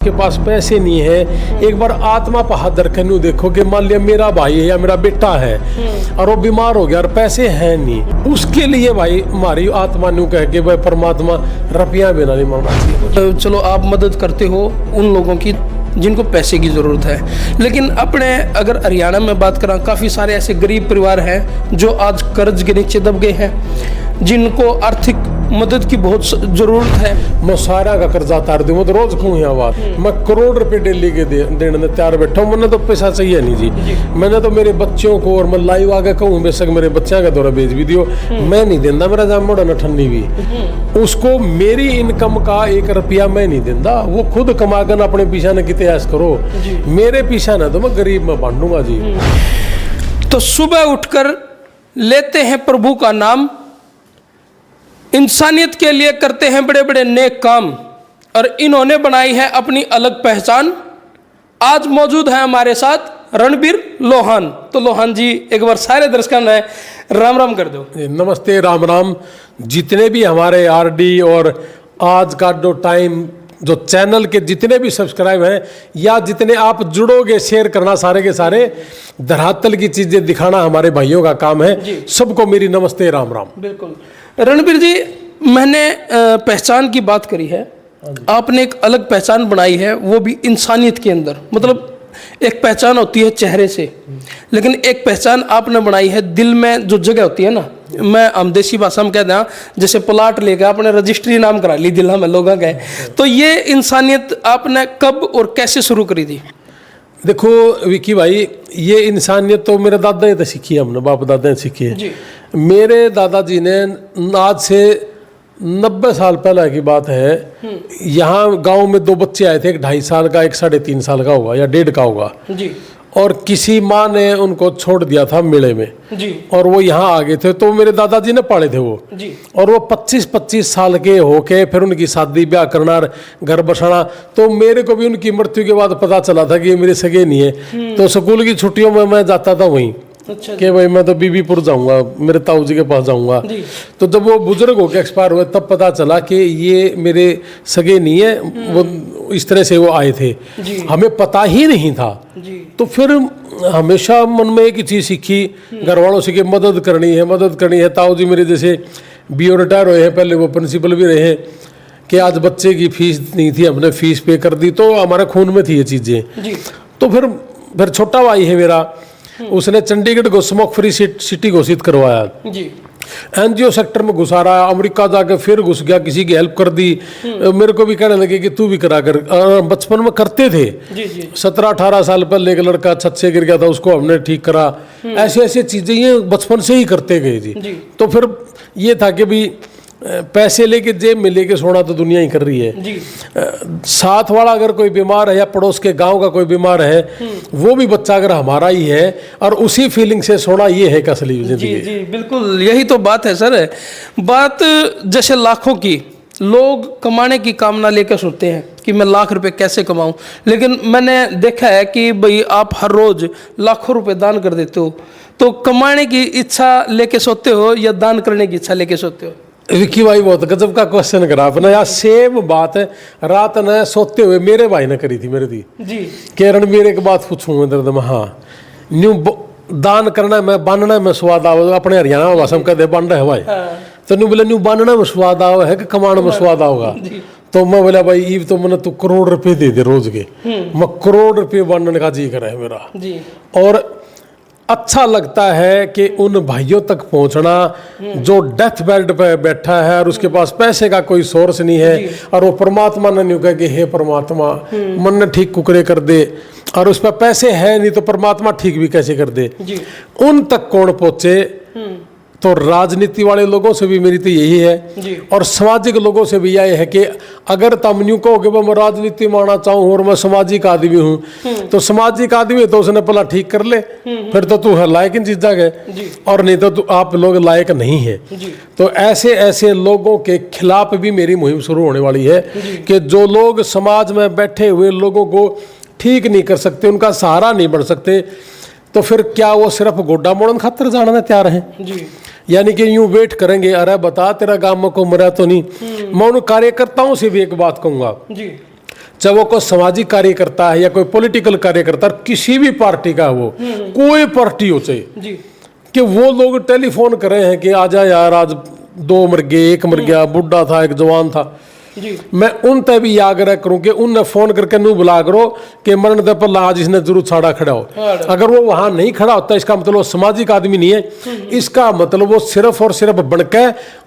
के पास पैसे नहीं है, एक बार आत्मा पर हाथ रख के देखो कि मान लिया मेरा भाई है या मेरा बेटा है और वो बीमार हो गया और पैसे हैं नहीं, उसके लिए भाई हमारी आत्मा न्यू कह के भाई परमात्मा रुपया बिना नहीं मांगना चाहिए। तो चलो आप मदद करते हो उन लोगों की जिनको पैसे की ज़रूरत है, लेकिन अपने अगर हरियाणा में बात करें काफ़ी सारे ऐसे गरीब परिवार हैं जो आज कर्ज के नीचे दब गए हैं, जिनको आर्थिक मदद की बहुत ज़रूरत है। मैं सारा का कर्जा तार दूँ, तो रोज कहूँ यहाँ बात, मैं करोड़ रुपए डेली के देने में तैयार बैठा हूँ। मैंने तो पैसा चाहिए नहीं जी, मैंने तो मेरे बच्चों को और मैं लाइव आगे कहूँ बेशक मेरे बच्चा का दौरा भेज भी दियो, मैं नहीं देता, मेरा जाम मोड़ा न ठंडी भी, उसको मेरी इनकम का 1 रुपया मैं नहीं देता, वो खुद कमा कर अपने पीछा ने कितने ऐश करो, मेरे पीछा ना तो मैं गरीब में बांटूंगा जी। तो सुबह उठकर लेते हैं प्रभु का नाम, इंसानियत के लिए करते हैं बड़े बड़े नेक काम, और इन्होंने बनाई है अपनी अलग पहचान। आज मौजूद है हमारे साथ रणबीर लोहान। तो लोहान जी एक बार सारे दर्शकों ने राम राम कर दो। नमस्ते, राम राम। जितने भी हमारे आरडी और आज का जो टाइम जो चैनल के जितने भी सब्सक्राइब हैं या जितने आप जुड़ोगे, शेयर करना, सारे के सारे धरातल की चीजें दिखाना हमारे भाइयों का काम है। सबको मेरी नमस्ते, राम राम। बिल्कुल रणबीर जी, मैंने पहचान की बात करी है, आपने एक अलग पहचान बनाई है, वो भी इंसानियत के अंदर। मतलब एक पहचान होती है चेहरे से, लेकिन एक पहचान आपने बनाई है दिल में जो जगह होती है ना, हम देसी भाषा में कहते हैं जैसे प्लाट लेकर आपने रजिस्ट्री नाम करा ली दिल में लोगों का। तो ये इंसानियत आपने कब और कैसे शुरू करी थी? देखो विकी भाई, ये इंसानियत तो मेरे दादा ने तो सीखी है, हमने बाप दादा ने सीखी है। मेरे दादाजी ने आज से 90 साल पहले की बात है, यहाँ गांव में 2 बच्चे आए थे, एक 2.5 साल का, एक 3.5 साल का होगा या 1.5 का होगा जी। और किसी माँ ने उनको छोड़ दिया था मेले में जी। और वो यहाँ आ गए थे, तो मेरे दादाजी ने पाले थे वो जी। और वो 25-25 साल के होके फिर उनकी शादी ब्याह करना, घर बसाना। तो मेरे को भी उनकी मृत्यु के बाद पता चला था कि ये मेरे सगे नहीं है। तो स्कूल की छुट्टियों में मैं जाता था वहीं। अच्छा कि भाई मैं तो बीबीपुर जाऊंगा, मेरे ताऊ जी के पास जाऊंगा। तो जब वो बुजुर्ग होकर एक्सपायर हुए तब पता चला कि ये मेरे सगे नहीं है, वो इस तरह से वो आए थे, हमें पता ही नहीं था। तो फिर हमेशा मन में एक चीज़ सीखी, घर वालों से कि मदद करनी है, मदद करनी है। ताऊ जी मेरे जैसे बीओ रिटायर हुए हैं, पहले वो प्रिंसिपल भी रहे हैं, कि आज बच्चे की फीस नहीं थी, हमने फीस पे कर दी, तो हमारे खून में थी ये चीज़ें। तो फिर छोटा भाई है मेरा, उसने चंडीगढ़ को स्मोक फ्री सिटी घोषित करवाया जी। एनजीओ सेक्टर में घुसा रहा, अमेरिका जाके फिर घुस गया, किसी की हेल्प कर दी। मेरे को भी कहने लगे कि तू भी करा कर। बचपन में करते थे, 17-18 साल पहले एक लड़का छत से गिर गया था, उसको हमने ठीक करा। ऐसी ऐसी चीजें ये बचपन से ही करते गए जी। तो फिर ये था कि भी पैसे लेके जेब में लेके सोना तो दुनिया ही कर रही है। साथ वाला अगर कोई बीमार है या पड़ोस के गांव का कोई बीमार है, वो भी बच्चा अगर हमारा ही है, और उसी फीलिंग से सोना, ये है असली जिंदगी। जी बिल्कुल, यही तो बात है सर। बात जैसे लाखों की, लोग कमाने की कामना लेकर सोचते हैं कि मैं लाख रुपए कैसे कमाऊं, लेकिन मैंने देखा है कि भाई आप हर रोज लाखों रुपए दान कर देते हो। तो कमाने की इच्छा लेके सोते हो या दान करने की इच्छा लेके सोते हो? विक्की भाई बहुत गजब का क्वेश्चन करा आपने यार। सेम बात है रात ने सोते हुए मेरे भाई ने करी थी मेरे दी जी। केरण मेरे की बात पूछूंगा दर्द में, हाँ न्यू दान करना में बांधना में स्वाद आवे, अपने हरियाणा भाषा में कहते बांधा है भाई। तो न्यू बोले न्यू बांधना में स्वाद आवे है कि कमाने में स्वाद आओगा। तो मैं बोला भाई ईव तो मैंने तू करोड़ रुपए दे दे रोज के, मैं करोड़ रुपये बांधने का जी करे मेरा जी। और अच्छा लगता है कि उन भाइयों तक पहुंचना जो डेथ बेड पे बैठा है और उसके पास पैसे का कोई सोर्स नहीं है, और वो परमात्मा ने नहीं कहा कि हे परमात्मा मन ने ठीक कुकरे कर दे, और उस पर पैसे है नहीं तो परमात्मा ठीक भी कैसे कर दे। उन तक कौन पहुंचे? तो राजनीति वाले लोगों से भी मेरी तो यही है, और सामाजिक लोगों से भी यही है कि अगर तुम यूँ कहो कि मैं राजनीति में आना चाहूँ और मैं सामाजिक आदमी हूँ, तो सामाजिक आदमी तो उसने पहला ठीक कर ले, फिर तो तू है लायक इन चीज़ों के, और नहीं तो आप लोग लायक नहीं है। तो ऐसे ऐसे लोगों के खिलाफ भी मेरी मुहिम शुरू होने वाली है कि जो लोग समाज में बैठे हुए लोगों को ठीक नहीं कर सकते, उनका सहारा नहीं बन सकते, तो फिर क्या वो सिर्फ गोड्डा मोड़न खातर जाना में तैयार हैं? यानी कि यूं वेट करेंगे, अरे बता तेरा गांव में को मरा तो नहीं। मैं उन कार्यकर्ताओं से भी एक बात कहूंगा चाहे वो कोई सामाजिक कार्यकर्ता है या कोई पॉलिटिकल कार्यकर्ता, किसी भी पार्टी का वो, कोई पार्टी हो चाहे जी, कि वो लोग टेलीफोन कर रहे हैं कि आजा यार, आज 2 मर गए, 1 मर गया, बुढ़ा था, एक जवान था, जी, मैं उन तय भी आग्रह करूं कि उनने फोन करके नू बुला करो कि मरण दे पर आज इसने जरूर छाड़ा खड़ा हो। अगर वो वहां नहीं खड़ा होता, इसका मतलब वो सामाजिक आदमी नहीं है, इसका मतलब वो सिर्फ और सिर्फ बनके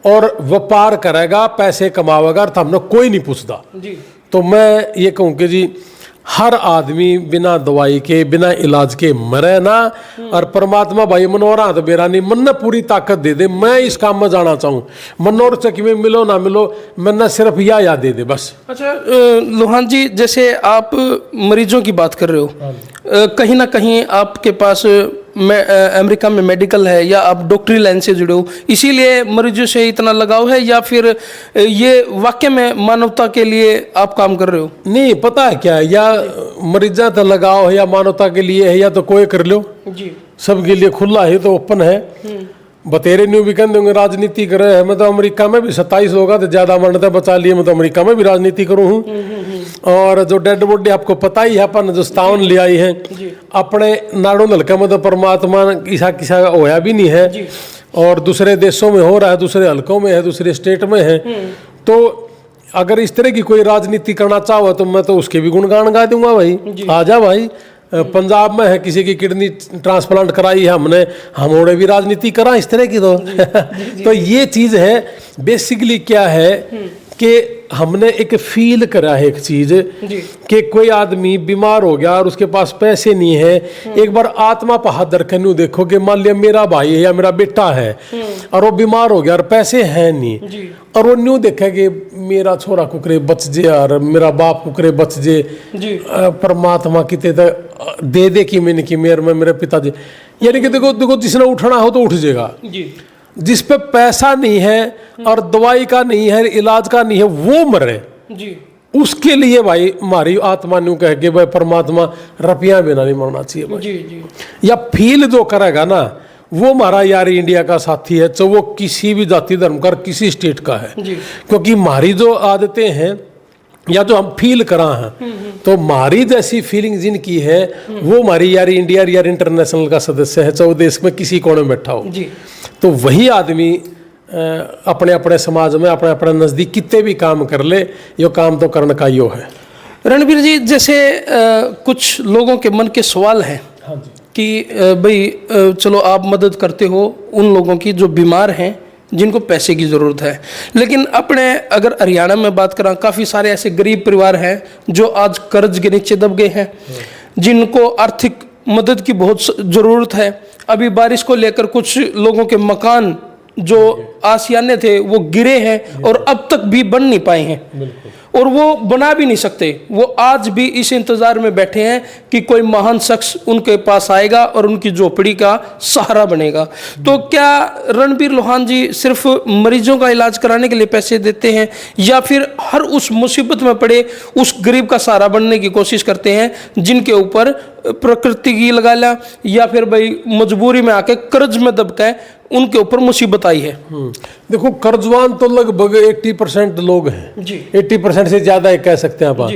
और व्यापार करेगा, पैसे कमावेगा, और हमने कोई नहीं पूछता। जी, तो मैं ये कहूँ कि जी हर आदमी बिना दवाई के, बिना इलाज के मरे ना, और परमात्मा भाई मनोरा तो बेरा नहीं, मन ने पूरी ताकत दे दे, मैं इस काम में जाना चाहूँ, मनोर चक में मिलो ना मिलो, मैंने सिर्फ या याद दे दे बस। अच्छा लोहान जी, जैसे आप मरीजों की बात कर रहे हो, कहीं ना कहीं आपके पास अमेरिका में मेडिकल है या आप डॉक्टरी लाइन से जुड़े हो, इसीलिए मरीजों से इतना लगाव है, या फिर ये वाकई में मानवता के लिए आप काम कर रहे हो? नहीं, पता है क्या है, या मरीजा तो लगाओ है, या मानवता के लिए है, या तो कोई कर लो, जी, सबके लिए खुला है, तो ओपन है। बतेरे न्यू भी कहते होंगे राजनीति कर रहे हैं, मैं तो अमेरिका में भी 27 लोग तो ज्यादा मरने बचा लिए, मैं तो अमेरिका में भी राजनीति करूँ हूँ। और जो डेड बॉडी आपको पता ही है, अपन जो 57 ले आई है अपने नाड़ों हल्के में, तो परमात्मा किसा किसा होया भी नहीं है, और दूसरे देशों में हो रहा है, दूसरे हल्कों में है, दूसरे स्टेट में है। तो अगर इस तरह की कोई राजनीति करना चाहो तो मैं तो उसके भी गुणगान गा दूंगा भाई, आजा भाई। पंजाब में है, किसी की किडनी ट्रांसप्लांट कराई है हमने, हमोड़े भी राजनीति करा इस तरह की। तो ये चीज है, बेसिकली क्या है कि हमने एक फील करा है एक चीज कि कोई आदमी बीमार हो गया और उसके पास पैसे नहीं है, एक बार आत्मा पर हाथ रख न्यू देखो कि मान लिया मेरा भाई है या मेरा बेटा है और वो बीमार हो गया और पैसे हैं नहीं, और वो न्यू देखे कि मेरा छोरा कुकरे बच जे और मेरा बाप कुकरे बच जे, परमात्मा कितने दे दे कि मैंने की मेयर में मेरे पिताजी, यानी कि देखो देखो जिसने उठना हो तो उठ जाएगा। जिस पे पैसा नहीं है और दवाई का नहीं है, इलाज का नहीं है, वो मरे जी। उसके लिए भाई हमारी आत्मा न्यू कह के भाई परमात्मा रुपया बिना नहीं मरना चाहिए भाई। जी जी। या फील जो करेगा ना वो हमारा यार इंडिया का साथी है, तो वो किसी भी जाति धर्म का किसी स्टेट का है जी। क्योंकि हमारी जो आदतें हैं या जो हम फील करा हैं, तो हमारी जैसी फीलिंग जिनकी है वो हमारी यार इंडिया यार इंटरनेशनल का सदस्य है, चाहे देश में किसी कोने में बैठा हो जी। तो वही आदमी अपने अपने समाज में अपने अपने नज़दीक कितने भी काम कर ले, यो काम तो करने का यो है। रणबीर जी, जैसे कुछ लोगों के मन के सवाल हैं हाँ जी। कि भाई चलो आप मदद करते हो उन लोगों की जो बीमार हैं, जिनको पैसे की ज़रूरत है, लेकिन अपने अगर हरियाणा में बात करें, काफ़ी सारे ऐसे गरीब परिवार हैं जो आज कर्ज के नीचे दब गए हैं, जिनको आर्थिक मदद की बहुत ज़रूरत है। अभी बारिश को लेकर कुछ लोगों के मकान जो आसियाने थे वो गिरे हैं और अब तक भी बन नहीं पाए हैं, और वो बना भी नहीं सकते। वो आज भी इस इंतज़ार में बैठे हैं कि कोई महान शख्स उनके पास आएगा और उनकी झोपड़ी का सहारा बनेगा। तो क्या रणबीर लोहान जी सिर्फ मरीजों का इलाज कराने के लिए पैसे देते हैं, या फिर हर उस मुसीबत में पड़े उस गरीब का सहारा बनने की कोशिश करते हैं जिनके ऊपर प्रकृति की लगा ला या फिर भाई मजबूरी में आके कर्ज में दबके उनके ऊपर मुसीबत आई है? देखो, कर्जवान तो लगभग 80% लोग हैं जी। 80% से ज्यादा ही कह सकते हैं आप।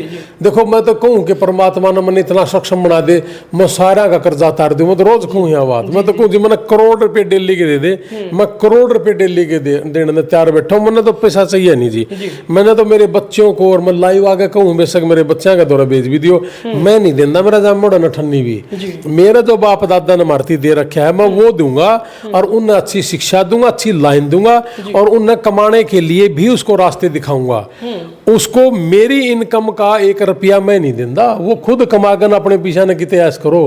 देखो, मैं तो कहूँ कि परमात्मा ने मैंने इतना सक्षम बना दे, मैं सारा का कर्जा उतार दूं। मैं तो रोज कहूँ यहाँ बात, मैं तो कहूँ जी मैंने करोड़ रुपए डेली के दे दे, मैं करोड़ रुपए डेली के देने में तैयार बैठा हूँ। मैंने तो पैसा चाहिए नहीं जी। मैंने तो मेरे बच्चों को, और मैं लाइव आगे कहूँ बेशक मेरे बच्चा का दौरा भेज भी दियो, मैं नहीं देना, मेरा जब मोड़ा न ठन्नी भी, मेरा जो बाप दादा ने मारती दे रखा है मैं वो दूंगा, और उन्हें अच्छी शिक्षा दूंगा, अच्छी लाइन दूंगा, और उन्हें कमाने के लिए भी उसको रास्ते दिखाऊंगा। उसको मेरी इनकम का 1 रुपया मैं नहीं देंदा, वो खुद कमाकर अपने पीछा ने कितने ऐस करो,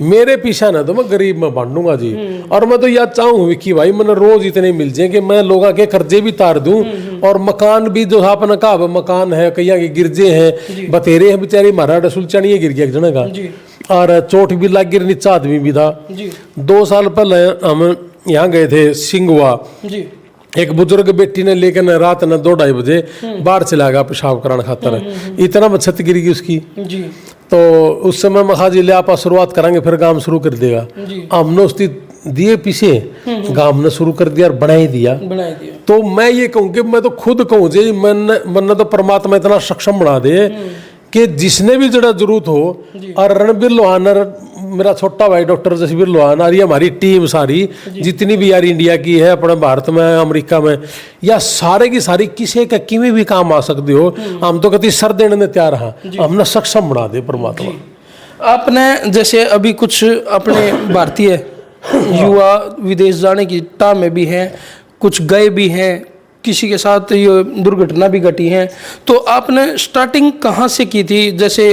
मेरे पीछा ना तो मैं गरीब में बांटूंगा जी। और मैं तो यह चाहूँ विक्की भाई, मैंने रोज इतने मिल जाए कि मैं लोगों के कर्जे भी तार दूं, और मकान भी जो आपने कहा मकान है कई के गिरजे हैं, बतेरे हैं बेचारी, महारा रसूल चढ़िए गिर गया एक जने का, और चोट भी लग गिर, नीचा आदमी भी था। 2 साल पहले हम यहाँ गए थे सिंगवा, एक बुजुर्ग बेटी ने लेकर न रात न 2-2:30 बजे बाहर चला गया पेशाब कराने खातर, इतना में छत गिर गई उसकी जी। तो उस समय मखा जी ले आप शुरुआत करेंगे फिर काम शुरू कर देगा। हमने उसकी दिए पीछे काम ने शुरू कर दिया और बना ही दिया। तो मैं ये कहूँ कि मैं तो खुद कहूँ जी, मैंने तो परमात्मा इतना सक्षम बना दे कि जिसने भी जरा जरूरत हो, और रणबीर लोहान और मेरा छोटा भाई डॉक्टर जसबीर लोहान और ये हमारी टीम सारी जितनी भी यार इंडिया की है, अपने भारत में, अमेरिका में, या सारे की सारी किसी का किसी भी काम आ सकती हो, हम तो कहती सर देने में तैयार हाँ, हमने सक्षम बना दे परमात्मा। आपने जैसे अभी कुछ अपने भारतीय युवा विदेश जाने की टाह में भी हैं, कुछ गए भी हैं, किसी के साथ ये दुर्घटना भी घटी है, तो आपने स्टार्टिंग कहाँ से की थी? जैसे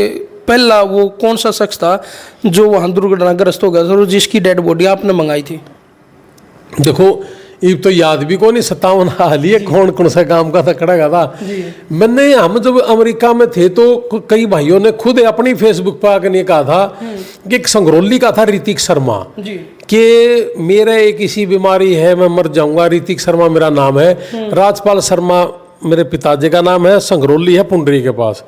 पहला वो कौन सा शख्स था जो वहाँ दुर्घटनाग्रस्त हो गया था और जिसकी डेड बॉडी आपने मंगाई थी? देखो ये तो याद भी को नहीं, 57 हाल ही है, कौन सा काम का था, खड़ा था मैंने। हम जब अमेरिका में थे तो कई भाइयों ने खुद अपनी फेसबुक पर आकर कहा था कि एक संगरौली का था ऋतिक शर्मा, कि मेरे एक इसी बीमारी है, मैं मर जाऊंगा, ऋतिक शर्मा मेरा नाम है, राजपाल शर्मा मेरे पिताजी का नाम है, संगरौली है पुंडरी के पास।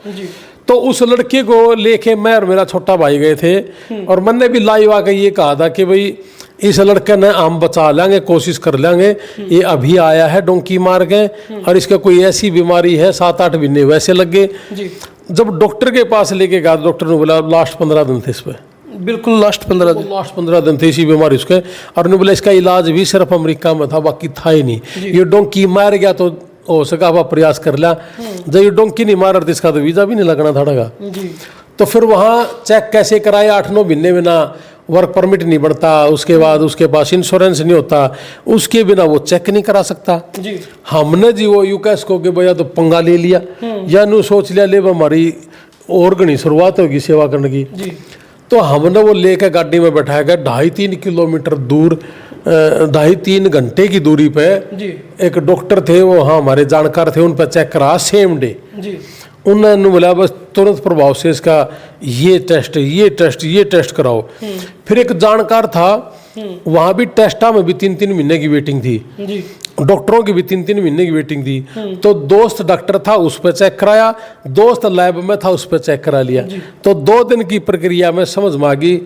तो उस लड़के को लेके मैं और मेरा छोटा भाई गए थे, और मैंने भी लाइव आकर ये कहा था कि भाई इस लड़के ने हम बचा लेंगे, कोशिश कर लेंगे, ये अभी आया है डोंकी मार के, और इसका कोई ऐसी बीमारी है 7-8 महीने वैसे लग गए। जब डॉक्टर के पास लेके गया, डॉक्टर ने बोला लास्ट 15 दिन थे इस पे, बिल्कुल लास्ट 15 दिन थे इसी बीमारी उसके, और उन्होंने बोला इसका इलाज भी सिर्फ अमेरिका में था, बाकी था ही नहीं, ये डोंकी मार गया तो हो सका वह प्रयास कर लिया, जब ये डोंकी नहीं मार रहा इसका तो वीजा भी नहीं लगना था। तो फिर वहाँ चेक कैसे कराए, 8-9 महीने में ना वर्क परमिट नहीं बढ़ता, उसके बाद उसके पास इंश्योरेंस नहीं होता, उसके बिना वो चेक नहीं करा सकता। हमने जी वो यूकेस को के भैया तो पंगा ले लिया, या नू सोच लिया ले हमारी और घनी शुरुआत होगी सेवा करने की। तो हमने वो लेकर गाड़ी में बैठाया गया, 2.5-3 किलोमीटर दूर, 2.5-3 घंटे की दूरी पे एक डॉक्टर थे, वो हाँ हमारे जानकार थे, उन पर चेक करा सेम डे। उन्होंने बोला बस तुरंत प्रभाव से इसका ये टेस्ट कराओ। फिर एक जानकार था, वहाँ भी टेस्टा में भी 3-3 महीने की वेटिंग थी, डॉक्टरों की भी 3-3 महीने की वेटिंग थी। तो दोस्त डॉक्टर था, उस पर चेक कराया, दोस्त लैब में था, उस पर चेक करा लिया। तो 2 दिन की प्रक्रिया में समझ में आ गई,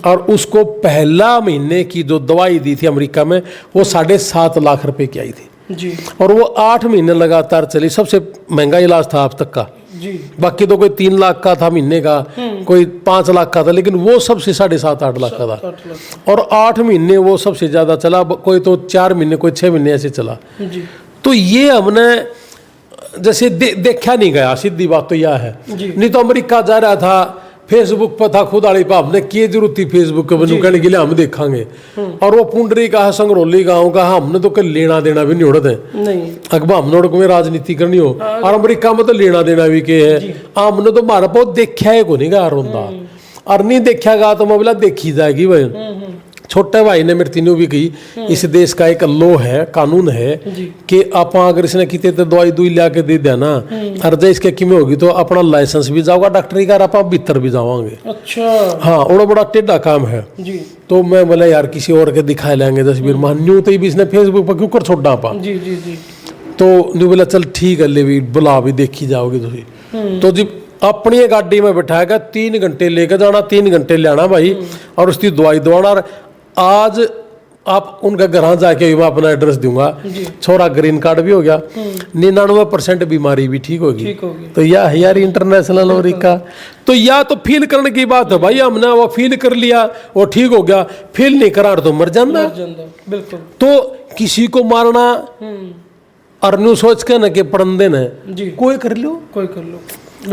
और उसको पहला महीने की जो दवाई दी थी अमेरिका में, वो 7.5 लाख रुपए की आई थी, और वो 8 महीने लगातार चली। सबसे महंगा इलाज था अब तक का, बाकी तो कोई 3 लाख का था महीने का, कोई 5 लाख का था, लेकिन वो सबसे 7.5-8 लाख का था, और 8 महीने वो सबसे ज्यादा चला, कोई तो 4 महीने, कोई 6 महीने ऐसे चला। तो ये हमने जैसे देखा नहीं गया, सीधी बात तो यह है। नहीं तो अमेरिका जा रहा था, फेसबुक पर था खुद आड़ी पाप ने की जरूरत थी फेसबुक पे कहने के लिए हम देखांगे, और वो पुंडरी का है, संगरौली गाँव का, हमने तो कल लेना देना भी नहीं उड़त है, अकबा हम नोड़ में राजनीति करनी हो, और अमेरिका में तो लेना देना भी के है, हमने तो मारा बहुत देखा है को नहीं गा रोंदा, और नहीं देखा गा तो मैं बोला देखी जाएगी भाई। छोटे भाई ने मेरे तीनों भी कही, इस देश का एक लॉ है, कानून है कि आप अगर इसने किते तो दवाई दुई लिया के दे देना, और जब इसके किमें होगी तो अपना लाइसेंस भी जाओगा डॉक्टरी का, आप भीतर भी जाओगे। अच्छा हाँ, और बड़ा टेढ़ा काम है जी। तो मैं बोला यार किसी और के दिखा लेंगे तस्वीर मान न्यू, तो इसने फेसबुक पर क्यों कर छोड़ा पा जी। तो न्यू बोला चल ठीक है, ले भी बुला भी देखी जाओगी तुम। तो जी अपनी गाड़ी में बैठाएगा, 3 घंटे लेकर जाना, 3 घंटे ले आना भाई, और उसकी दवाई दवाना। आज आप उनका घर जाके मैं अपना एड्रेस दूंगा, छोरा ग्रीन कार्ड भी हो गया, 99% बीमारी भी ठीक होगी। तो यह है यार इंटरनेशनल अमेरिका। तो या तो फील करने की बात है भाई, हमने वो फील कर लिया, वो ठीक हो गया, फील नहीं करा तो मर जाना। बिल्कुल। तो किसी को मारना और न्यू सोच के न के परंदे न कोई कर लो,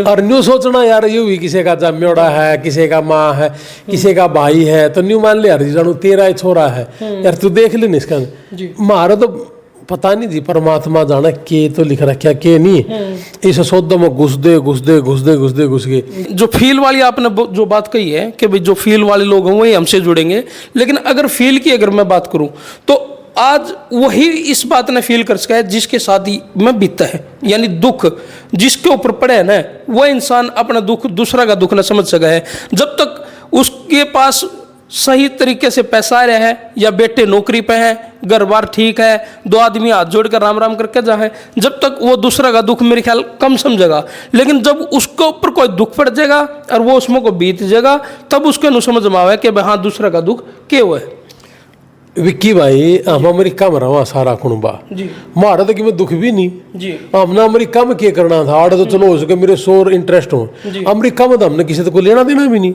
और न्यू सोचना यार ये भी किसी का जम्योड़ा है, किसी का माँ है, किसी का भाई है, तो न्यू मान ले यार जानू तेरा ही छोरा है यार, तू देख ले इसका। मारा तो पता नहीं जी, परमात्मा जाना के तो लिख रखा के नहीं, इस सौदों में घुस गए। जो फील वाली आपने जो बात कही है कि भाई जो फील वाले लोग हैं वही हमसे जुड़ेंगे, लेकिन अगर फील की अगर मैं बात करूं तो आज वही इस बात ने फील कर सका है जिसके साथ ही में बीता है, यानी दुख जिसके ऊपर पड़े है ना, वह इंसान अपना दुख दूसरा का दुख न समझ सका है। जब तक उसके पास सही तरीके से पैसा आ रहा है, या बेटे नौकरी पे है, घर बार ठीक है, 2 आदमी हाथ जोड़ कर राम राम करके जाए, जब तक वो दूसरा का दुख मेरे ख्याल कम समझेगा। लेकिन जब उसके ऊपर कोई दुख पड़ जाएगा और वो उसमें को बीत जाएगा, तब उसके नु समझ में आवे कि हाँ दूसरा का दुख क्या हुआ है। विक्की भाई हम अमेरिका में रहा सारा कुणबा जी मारा तो कि मैं दुख भी नहीं जी हमने अमेरिका में क्या करना था आड़े तो चलो हो सके मेरे शोर इंटरेस्ट हो अमेरिका में तो हमने किसी को लेना देना भी नहीं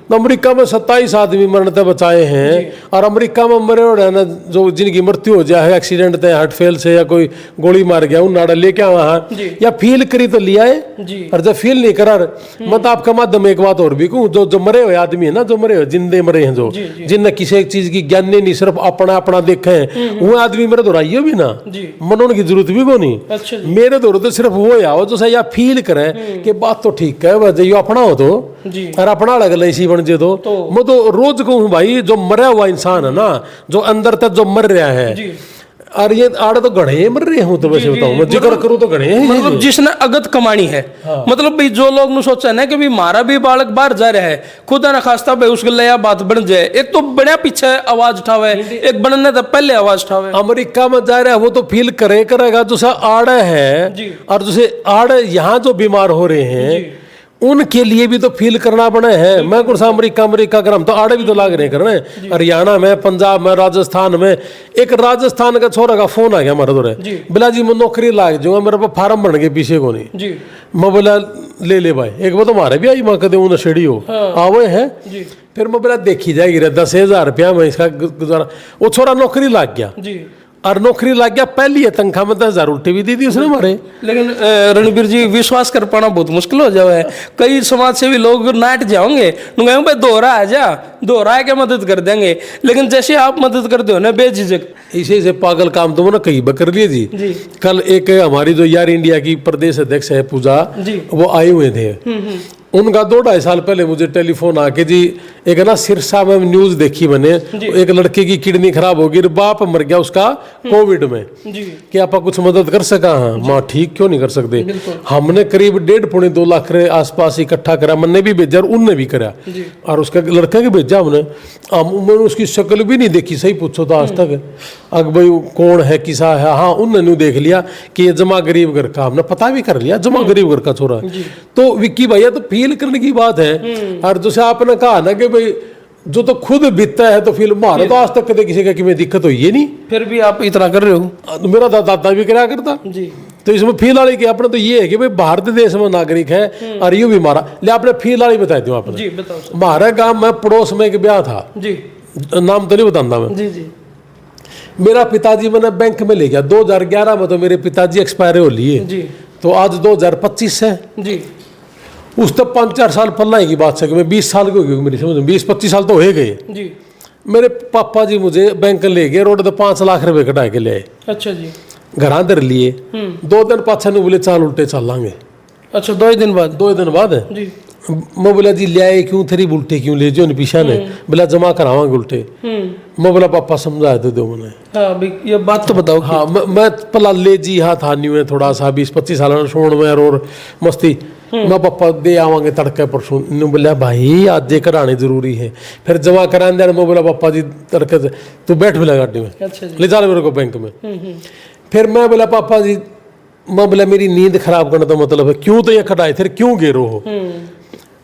तो अमेरिका में 27 आदमी मरने तक बचाए हैं और अमेरिका में मरे और ना जो जिनकी मृत्यु हो जाए एक्सीडेंट थे हार्ट फेल से या कोई गोली मार गया उन नाड़ा लेके वहां या फील करी तो लिया है और जब फील नहीं करा मैं तो आपका माध्यम एक बात और भी कहूँ जो मरे हुए आदमी है ना जो मरे हुए जिंदे मरे हैं जो जिनने किसी एक चीज की ज्ञान नहीं सिर्फ अपना अपना देखे हैं वो आदमी मेरे दोहराइयो भी ना मनोन की जरूरत भी को नहीं अच्छा जी मेरे दौर तो सिर्फ वो आओ जो या फील करे कि बात तो ठीक है वह यो अपना हो तो जी और अपना अलग इसी बन जे तो मैं तो रोज कहूँ भाई जो मरा हुआ इंसान है ना जो अंदर तक जो मर रहा है जी और ये आड़े तो गढ़े मर रहे हूँ तो वैसे बताऊँ मैं जिक्र करूँ तो गढ़े हैं मतलब जिसने अगत कमानी है मतलब भाई जो लोग सोचा ना कि भाई मारा भी बालक बाहर जा रहा है खुदा ना खास्ता भाई उसके लिए बात बन जाए एक तो बड़ा पीछे आवाज उठावे एक बनने तो पहले आवाज उठावे अमेरिका में जा रहा है वो तो फील करेगा जो सा आड़े है और जैसे आड़े यहाँ जो बीमार हो रहे हैं उनके लिए भी तो फील करना पड़े है मैं कौन सा अमेरिका कर हम तो आड़े भी तो लाग रहे करने हरियाणा में पंजाब में राजस्थान में एक राजस्थान का छोरा का फोन आ गया हमारे दौरे बोला जी मैं नौकरी लाग जाऊंगा मेरे पास फार्म बन गए पीछे को नहीं जी मैं बोला ले भाई एक बार तो हमारे भी आई मैं कदे उन्हें शेड़ी हो आवे है फिर मैं बोला देखी जाएगी रे 10,000 रुपया में इसका गुजारा वो छोरा नौकरी लाग गया जी और नौकरी लग गया पहली है तनख्वाह में 10,000 उल्टी भी दी थी उसने मारे लेकिन रणबीर जी विश्वास कर पाना बहुत मुश्किल हो जाए कई समाज सेवी लोग नाट जाओगे भाई दोहरा आ जा दोहरा के मदद कर देंगे लेकिन जैसे आप मदद करते हो ना बेझिझक इसे से पागल काम तो ना कहीं कर लिए जी कल एक हमारी जो यार इंडिया की प्रदेश अध्यक्ष है पूजा वो आए हुए थे उनका 2-2.5 साल पहले मुझे टेलीफोन आके जी एक ना सिरसा में न्यूज देखी मैंने एक लड़के की किडनी खराब होगी बाप मर गया उसका कोविड में कि आप कुछ मदद कर सका हाँ माँ ठीक क्यों नहीं कर सकते हमने करीब 1.5-2 लाख के आसपास इकट्ठा करा मैंने भी भेजा और उनने भी करा और उसका लड़का के भेजा हमने उसकी शक्ल भी नहीं देखी सही पूछो तो आज तक अग भाई कौन है किसा है हाँ उनने देख लिया कि ये जमा गरीब घर का हमने पता भी कर लिया जमा गरीब घर का छोरा तो विक्की भैया तो फील करने की बात है और जैसे आपने कहा ना कि भाई जो तो खुद बीतता है तो फील मारो तो आज तक कभी किसी का कि मैं दिक्कत हुई है नहीं फिर भी आप इतना कर रहे हो मेरा दादा भी कराया करता जी तो इसमें फील वाली की अपने तो ये है कि भाई भारत देश में नागरिक है और यूं भी मारा ले आपने फील वाली बता दूं आपने जी बताओ हमारे गांव में पड़ोस में एक ब्याह था जी नाम तो नहीं बताता मैं जी जी मेरा पिताजी मैंने बैंक में ले गया 2011 में तो मेरे पिताजी एक्सपायर हो लिए जी तो आज 2025 है जी उस तक 5-4 साल पल्ला की बात है कि मैं 20 साल की होगी मेरी समझ में 20-25 साल तो हो गए जी मेरे पापा जी मुझे बैंक ले गए रोड पे 5 लाख रुपए कटा के ले अच्छा जी घर दर लिए 2 दिन पाछा ने बोले चाल उल्टे चल लांगे अच्छा 2 दिन बाद 2 दिन बाद जी मैं बोला जी ले आए क्यों तेरी उल्टे क्यों ले जो पीछा ने बोला जमा करावांगे उल्टे मैं बोला पापा समझा दो मैंने हाँ ये बात तो बताओ हाँ मैं पला ले जी हाँ था नहीं है थोड़ा सा 20-25 साल सोन में और मस्ती मैं पापा दे आवांगे तड़के परसों ने बोला भाई आज जे कराने जरूरी है फिर जमा कराने दे मैं बोला पापा जी तड़के से तू बैठ भी गाड़ी में अच्छा ले जा मेरे को बैंक में फिर मैं बोला पापा जी मैं बोला मेरी नींद खराब करने का मतलब है क्यों तो ये खटाए फिर क्यों गिरो हो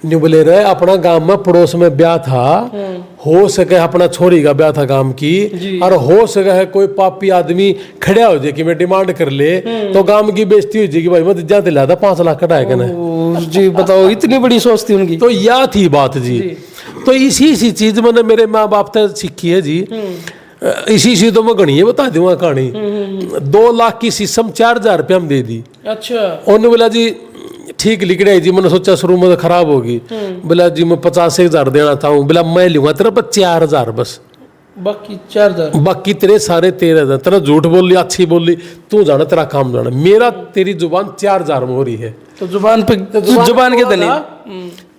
नहीं बोले रहे अपना गांव में पड़ोस में ब्याह था हो सके अपना छोरी का ब्याह था गांव की और हो सके है कोई पापी आदमी खड़ा हो जाए कि मैं डिमांड कर ले तो गांव की बेइज्जती हो जाएगी भाई मैं जाते लाता 5 लाख कटाए कहना जी बताओ इतनी बड़ी सोच थी उनकी तो यह थी बात जी तो इसी चीज मैंने मेरे माँ बाप से सीखी है जी इसी तो मैं गणिये बता दूंगा कहानी 2 लाख की शीशम 4,000 रुपया हम दे दी अच्छा उन्होंने बोला जी ठीक लिख रही जी मैंने सोचा शुरू में तो खराब होगी बोला जी मैं 85,000 देना चाहूँ बोला मैं लूंगा तेरा पर 4,000 बस बाकी 4,000 बाकी तेरे सारे 13,000 तेरा झूठ बोल ली अच्छी बोल ली तू जाना तेरा काम जाना मेरा तेरी जुबान 4,000 में हो रही है तो जुबान पे जुबान के दलील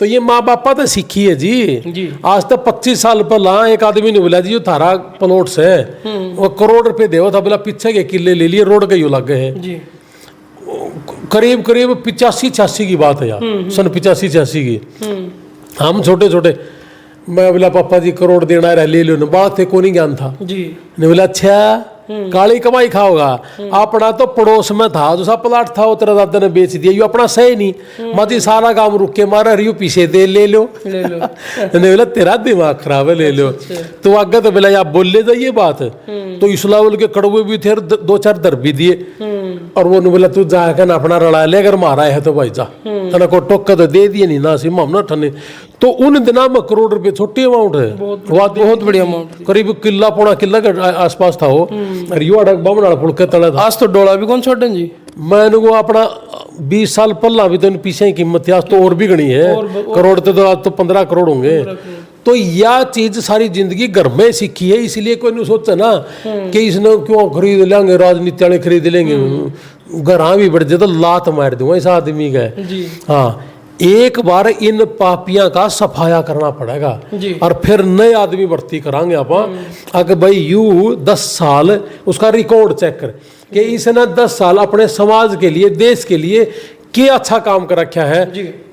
तो ये माँ बापा तो सीखी है जी आज तक 25 साल पहला एक आदमी ने बोला जी थारा प्लॉट से वो करोड़ रुपए देव था बोला पीछे के किले ले लिए रोड के यू लग गए हैं करीब 85-86 की बात है यार सन 85-86 की हम छोटे छोटे मैं बोला पापा जी करोड़ देना रह ले लो बात थे को नहीं ज्ञान था जी ने बोला अच्छा काली कमाई खाओगा। अपना तो पड़ोस में था जो सा प्लाट था वो तेरा दादा ने बेच दिया, यो अपना सही नहीं मत सारा काम रुक के मारा रियो पीछे दे ले लो ने बोला तेरा दिमाग खराब है ले लो। तो आगे तो बोला आप बोल ले जाइए बात, तो इसला बोल के कड़वे भी थे 2-4 दर भी दिए, और वो बोला तू जाकर ना अपना रड़ा ले, अगर मारा है तो भाई जा तना को टोक्का तो दे दिए नहीं ना सिम हम ना ठने। तो उन दिनों में करोड़ रुपए छोटी अमाउंट है, बहुत बड़ी अमाउंट, करीब किला पौना किला के आसपास था वो। और यो अड़क बमनाड़ पुल के तले था। आज तो डोला भी कौन छोड़े जी, मैंने वो अपना 20 साल पहला भी तो पीछे की कीमत थी, आज तो और भी गणी है, करोड़ तो आज तो 15 करोड़ होंगे। तो यह चीज सारी जिंदगी घर में सीखी है, इसलिए कोई नहीं सोचा ना कि इसने क्यों खरीद लेंगे, राजनीति वाले खरीद लेंगे, घर भी बढ़ जाए तो लात मार दूंगा इस आदमी का। हाँ, एक बार इन पापियां का सफाया करना पड़ेगा और फिर नए आदमी भर्ती करांगे आप। अगर भाई यू 10 साल उसका रिकॉर्ड चेक कर कि इसने 10 साल अपने समाज के लिए, देश के लिए क्या अच्छा काम कर रखा है,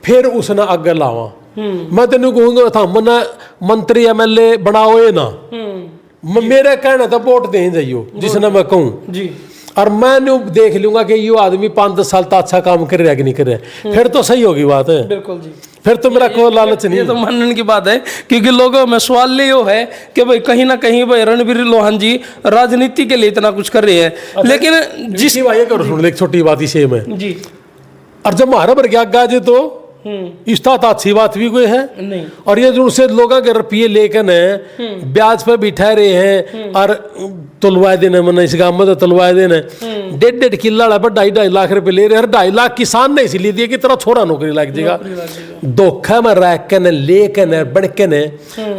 फिर उसने आगे लावा। मैं तेन कहूंगा था मना मंत्री MLA बनाओ ये ना, मेरे कहना था वोट दे जाइयो जिसने मैं कहूँ जी, और मैं देख लूंगा कि ये आदमी 5-10 साल तो अच्छा काम कर रहा है कि नहीं कर रहा, फिर तो सही होगी बात है। बिल्कुल जी, फिर तो मेरा कोई लालच नहीं। ये तो मानने की बात है, क्योंकि लोगों में सवाल ये है कि भाई कहीं ना कहीं भाई रणबीर लोहान जी राजनीति के लिए इतना कुछ कर रहे हैं, लेकिन जिस भाई करो सुन ले एक छोटी बात इसे में जी, और जब हमारा पर क्या गाजे तो इस्ता तो अच्छी बात भी कोई है नहीं। और ये जो उनसे लोगों के रुपये लेकर ब्याज पे बिठा रहे हैं और तुलवा देने मैंने इस गांव में तो तुलवा देने 1.5 किला पर 2.5 लाख रुपए ले रहे हैं। 2.5 लाख किसान ने इसलिए दिए कि तेरा छोरा नौकरी लग जाएगा, धोखा में रह के न लेके न बढ़ के न,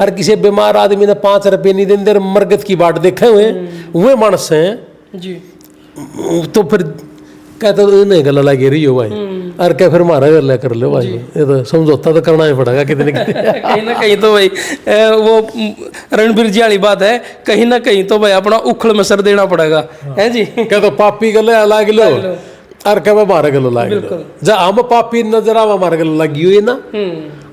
और किसी बीमार आदमी ने 5 रुपये नहीं देंगे मरगत की बाट देखे हुए मानस हैं जी। तो फिर कहते तो नहीं गला लगी रही हो भाई, और क्या फिर मारा कर ले कर लो भाई, ये तो समझौता तो करना ही पड़ेगा कितने कहीं ना कहीं तो भाई वो रणबीर जी वाली बात है, कहीं ना कहीं तो भाई अपना उखड़ में सर देना पड़ेगा है जी। क्या तो पापी गले अलग लो और क्या हमारे गलो लाग जब हम पापी नजर आ हमारे गलो लगी हुई ना,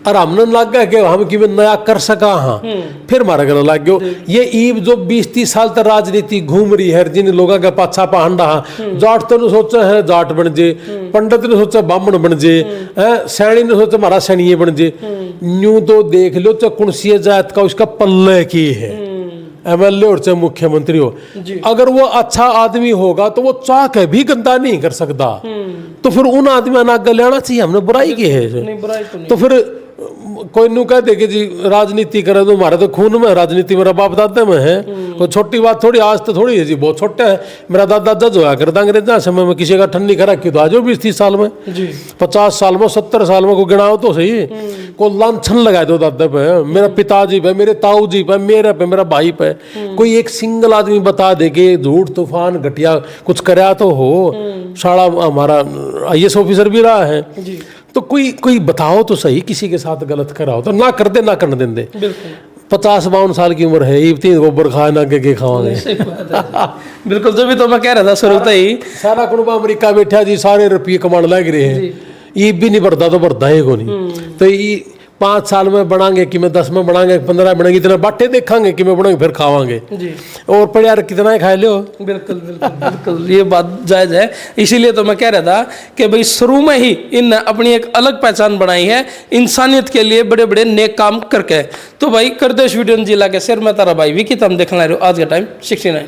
और हमने लग गया कि हम कि नया कर सका, हाँ फिर हमारे गलो लग गयो। ये ईब जो 20-30 साल तक राजनीति घूम रही है, जिन लोगों का पाछा पहन रहा, जाट तो सोचा है जाट बन जे, पंडित ने सोचा ब्राह्मण बन जे, सैनी ने सोचा हमारा सैनिय बन जे। न्यू तो देख लो चाहे कुणसी जात का उसका पल्ले की है, MLA और चाहे मुख्यमंत्री हो, अगर वो अच्छा आदमी होगा तो वो चाह के भी गंदा नहीं कर सकता, तो फिर उन आदमी ने आगे लेना चाहिए। हमने बुराई की है तो फिर कोई नू कह दे कि जी राजनीति करे तो हमारे तो खून में राजनीति मेरा बाप दादा में है, कोई छोटी बात थोड़ी, आज तो थोड़ी है जी, बहुत छोटा है। मेरा दादा जज होया करता अंग्रेजा समय में, किसी का ठंडी करा की तो आज 20-30 साल में, 50 साल में, 70 साल में को गिनाओ तो सही, को लांछन लगाए दो दादा पे, मेरा पिताजी पे, मेरे ताऊ जी पे, मेरे पे, मेरा भाई पे। कोई एक सिंगल आदमी बता दे कि झूठ तूफान घटिया कुछ कराया तो हो, साड़ा हमारा IAS ऑफिसर भी रहा है, तो कोई बताओ तो सही किसी के साथ गलत कराओ तो ना कर दे, ना करने देंगे। 50-52 साल की उम्र है, इतनी गोबर खाए ना के खावांगे। बिल्कुल, जो भी तो मैं कह रहा था शुरू से ही, सारा कुटुंब अमेरिका बैठा जी, सारे रुपये कमाने लग रहे हैं, ये भी नहीं बढ़ता तो बढ़ता है को नहीं। तो ये 5 साल में बढ़ाएंगे कि मैं 10 में बढ़ाएंगे, 15 बढ़ेंगे, इतना बाटे देखेंगे कि मैं बढ़ेंगे फिर खावांगे और पर यार कितना ही खा लो। बिल्कुल बिल्कुल बिल्कुल, ये बात जायज़ है। इसीलिए तो मैं कह रहा था कि भाई शुरू में ही इन अपनी एक अलग पहचान बनाई है इंसानियत के लिए, बड़े बड़े नेक काम करके। तो भाई कर दे वीडियो जिला के शेयर में तारा भाई विकी, हम देखना रहे आज का टाइम 69।